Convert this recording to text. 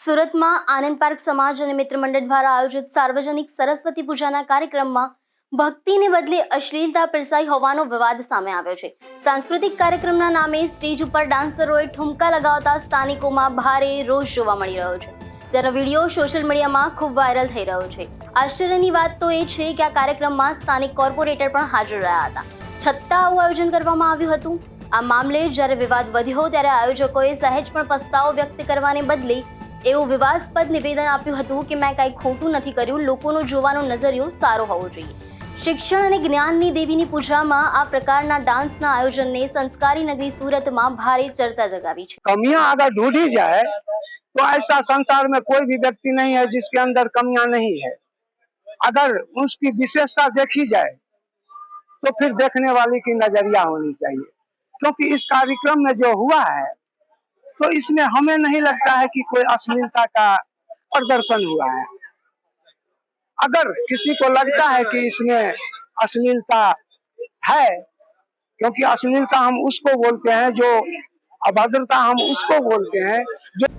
સુરતમાં આનંદ પાર્ક સમાજ અને મિત્ર મંડળ દ્વારા આયોજિત સાર્વજનિક સરસ્વતી પૂજાના કાર્યક્રમમાં ભક્તિને બદલે અશ્લીલતા પીરસાઈ હોવાનો વિવાદ સામે આવ્યો છે। સાંસ્કૃતિક કાર્યક્રમના નામે સ્ટેજ ઉપર ડાન્સરોએ ઠુમકા લગાવતા સ્થાનિકોમાં ભારે રોષ જોવા મળી રહ્યો છે, જેનો વિડીયો સોશિયલ મીડિયામાં ખૂબ વાયરલ થઈ રહ્યો છે। આશ્ચર્યની વાત તો એ છે કે આ કાર્યક્રમમાં સ્થાનિક કોર્પોરેટર પણ હાજર રહ્યા હતા, છતાં આવું આયોજન કરવામાં આવ્યું હતું। આ મામલે જ્યારે વિવાદ વધ્યો ત્યારે આયોજકોએ સહેજ પણ પસ્તાવો વ્યક્ત કરવાને બદલે એવું વિવાદાસ્પદ નિવેદન આપ્યું હતું કે મેં કંઈ ખોટું નથી કર્યું, લોકોનો જોવાનો નજરિયો સારો હોવો જોઈએ। શિક્ષણ અને જ્ઞાનની દેવીની પૂજામાં આ પ્રકારના ડાન્સના આયોજનને સંસ્कारी नगरी सूरत में भारी चर्चा जगावी है। कमियां अगर ढूंढी जाए तो ऐसा संसार में कोई भी व्यक्ति नहीं है जिसके अंदर कमियां नहीं है। अगर उसकी विशेषता देखी जाए तो फिर देखने वाले की नजरिया होनी चाहिए, क्योंकि इस कार्यक्रम में जो हुआ है तो इसमें हमें नहीं लगता है कि कोई अश्लीलता का प्रदर्शन हुआ है। अगर किसी को लगता है कि इसमें अश्लीलता है, क्योंकि अश्लीलता हम उसको बोलते हैं, जो अभद्रता हम उसको बोलते हैं जो